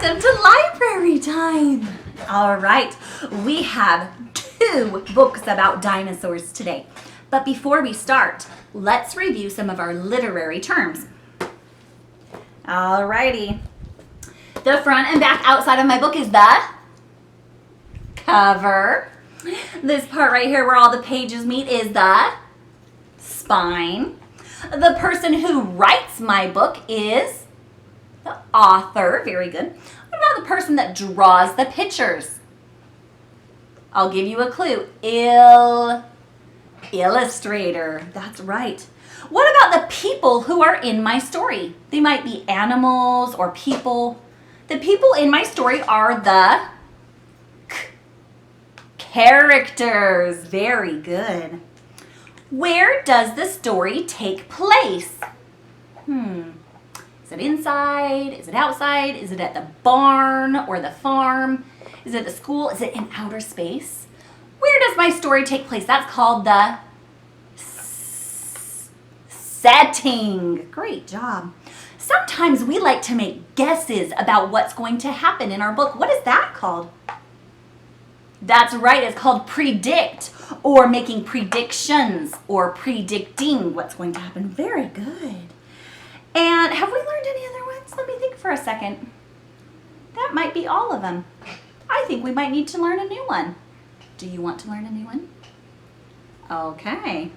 Welcome to library time. All right, we have 2 books about dinosaurs today. But before we start, let's review some of our literary terms. All righty. The front and back outside of my book is the cover. This part right here where all the pages meet is the spine. The person who writes my book is the author. Very good. What about the person that draws the pictures? I'll give you a clue. Illustrator. That's right. What about the people who are in my story? They might be animals or people. The people in my story are the characters. Very good. Where does the story take place? Is it inside? Is it outside? Is it at the barn or the farm? Is it at the school? Is it in outer space? Where does my story take place? That's called the setting. Great job. Sometimes we like to make guesses about what's going to happen in our book. What is that called? That's right. It's called predict, or making predictions or predicting what's going to happen. Very good. And have we learned any other ones? Let me think for a second. That might be all of them. I think we might need to learn a new one. Do you want to learn a new one? Okay.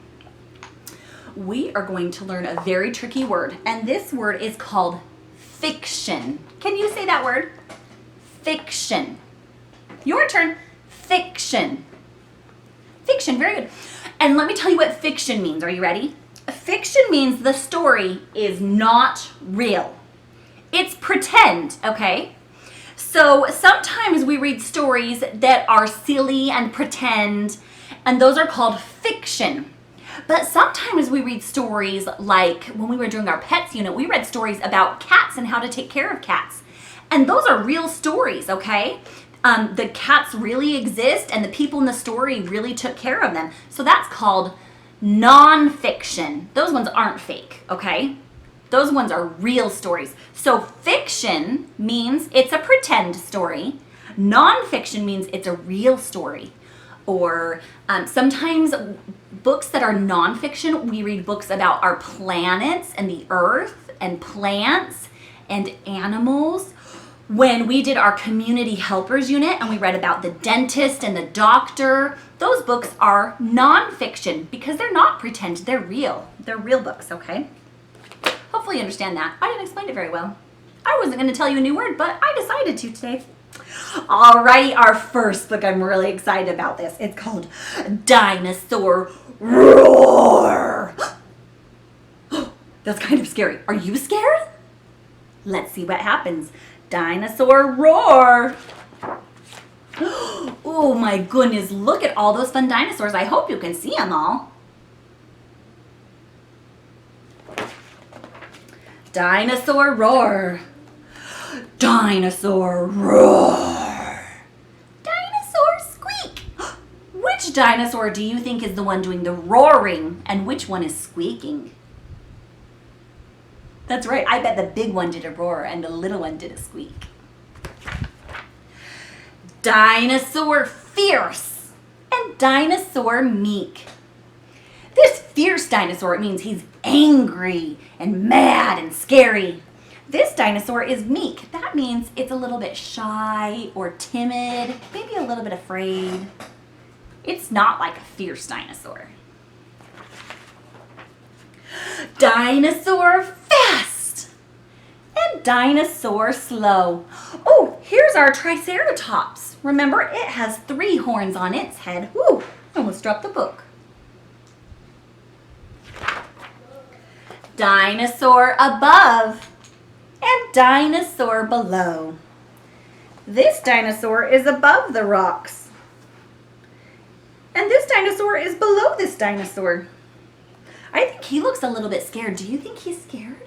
We are going to learn a very tricky word, and this word is called fiction. Can you say that word? Fiction. Your turn. Fiction. Fiction, very good. And let me tell you what fiction means. Are you ready? Fiction means the story is not real. It's pretend, okay? So sometimes we read stories that are silly and pretend, and those are called fiction. But sometimes we read stories like when we were doing our pets unit, we read stories about cats and how to take care of cats. And those are real stories, okay? The cats really exist and the people in the story really took care of them. So that's called non-fiction. Those ones aren't fake, okay? Those ones are real stories. So fiction means it's a pretend story. Non-fiction means it's a real story. Or sometimes books that are non-fiction, we read books about our planets and the earth and plants and animals. When we did our community helpers unit and we read about the dentist and the doctor, those books are non-fiction because they're not pretend, they're real. They're real books, okay? Hopefully you understand that. I didn't explain it very well. I wasn't going to tell you a new word, but I decided to today. Alrighty, our first book, I'm really excited about this. It's called Dinosaur Roar. That's kind of scary. Are you scared? Let's see what happens. Dinosaur Roar. Oh my goodness, look at all those fun dinosaurs. I hope you can see them all. Dinosaur Roar. Dinosaur Roar. Dinosaur Squeak. Which dinosaur do you think is the one doing the roaring and which one is squeaking? That's right, I bet the big one did a roar and the little one did a squeak. Dinosaur Fierce and Dinosaur Meek. This fierce dinosaur, it means he's angry and mad and scary. This dinosaur is meek. That means it's a little bit shy or timid, maybe a little bit afraid. It's not like a fierce dinosaur. Dinosaur Fast and Dinosaur Slow. Oh, here's our Triceratops. Remember, it has 3 horns on its head. Woo, I almost dropped the book. Dinosaur Above and Dinosaur Below. This dinosaur is above the rocks. And this dinosaur is below this dinosaur. I think he looks a little bit scared. Do you think he's scared?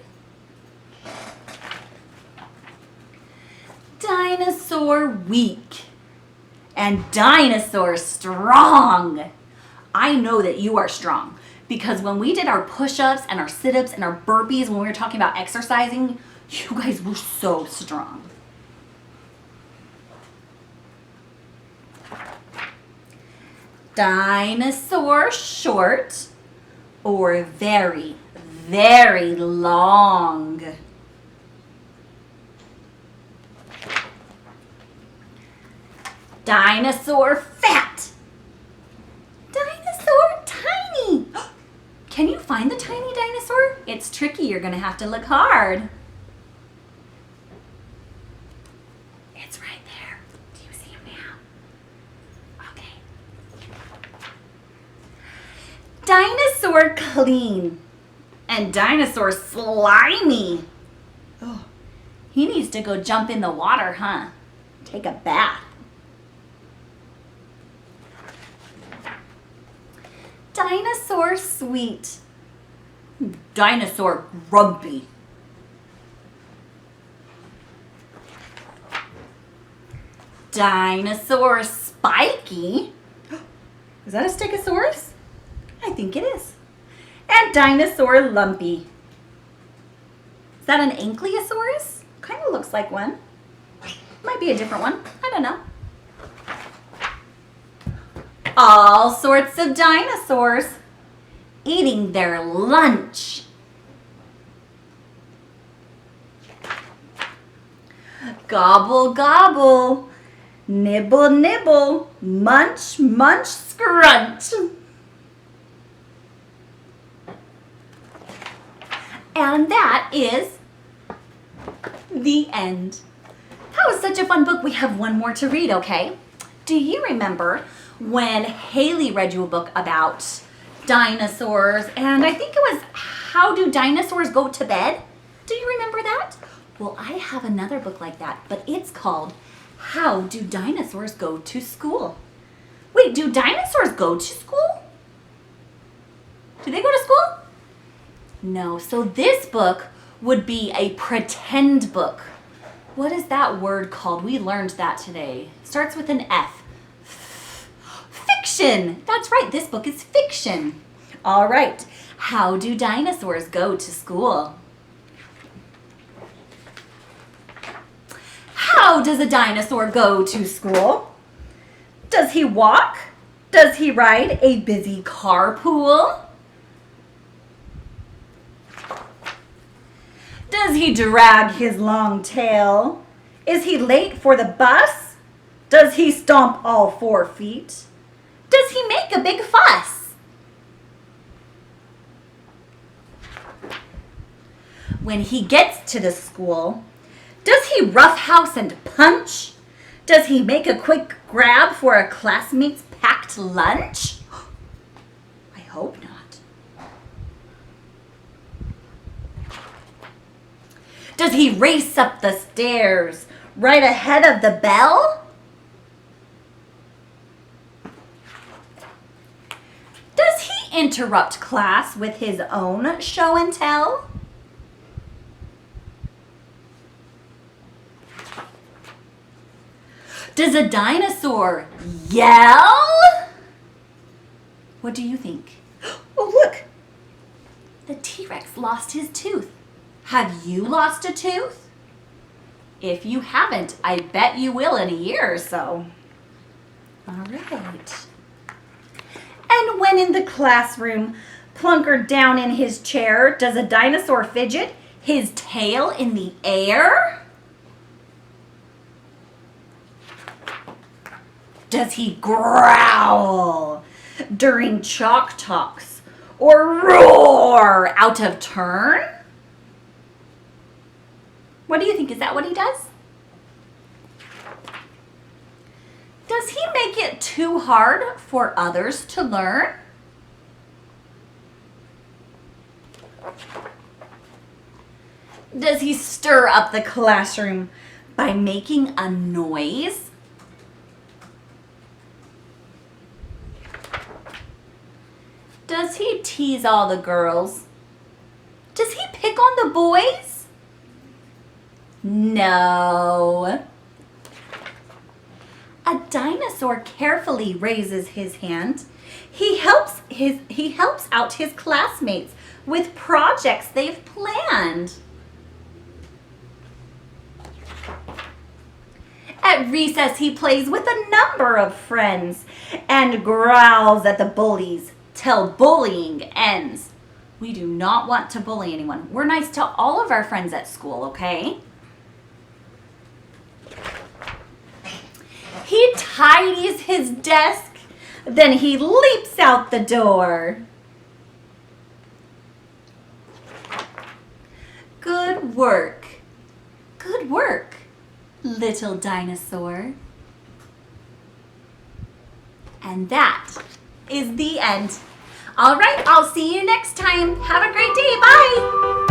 Dinosaur Weak and Dinosaur Strong. I know that you are strong because when we did our push-ups and our sit-ups and our burpees, when we were talking about exercising, you guys were so strong. Dinosaur short or very, very long? Dinosaur fat. Dinosaur tiny. Can you find the tiny dinosaur? It's tricky. You're going to have to look hard. It's right there. Do you see him now? Okay. Dinosaur clean and dinosaur slimy. Oh, he needs to go jump in the water, huh? Take a bath. Dinosaur sweet. Dinosaur grumpy. Dinosaur spiky. Is that a stegosaurus? I think it is. And dinosaur lumpy. Is that an ankylosaurus? Kind of looks like one. Might be a different one. I don't know. All sorts of dinosaurs eating their lunch. Gobble, gobble, nibble, nibble, munch, munch, scrunch. And that is the end. That was such a fun book. We have one more to read, okay? Do you remember when Haley read you a book about dinosaurs? And I think it was How Do Dinosaurs Go to Bed? Do you remember that? Well, I have another book like that, but it's called How Do Dinosaurs Go to School? Wait, do dinosaurs go to school? Do they go to school? No, so this book would be a pretend book. What is that word called? We learned that today. It starts with an F. Fiction. That's right, this book is fiction. All right, how do dinosaurs go to school? How does a dinosaur go to school? Does he walk? Does he ride a busy carpool? Does he drag his long tail? Is he late for the bus? Does he stomp all 4 feet? Does he make a big fuss? When he gets to the school, does he roughhouse and punch? Does he make a quick grab for a classmate's packed lunch? I hope not. Does he race up the stairs right ahead of the bell? Does he interrupt class with his own show and tell? Does a dinosaur yell? What do you think? Oh, look! The T-Rex lost his tooth. Have you lost a tooth? If you haven't, I bet you will in a year or so. All right. And when in the classroom, plunkered down in his chair, does a dinosaur fidget, his tail in the air? Does he growl during chalk talks or roar out of turn? What do you think? Is that what he does? Does he make it too hard for others to learn? Does he stir up the classroom by making a noise? Does he tease all the girls? Does he pick on the boys? No. A dinosaur carefully raises his hand. He helps out his classmates with projects they've planned. At recess, he plays with a number of friends and growls at the bullies till bullying ends. We do not want to bully anyone. We're nice to all of our friends at school, okay? He tidies his desk, then he leaps out the door. Good work. Good work, little dinosaur. And that is the end. All right, I'll see you next time. Have a great day. Bye.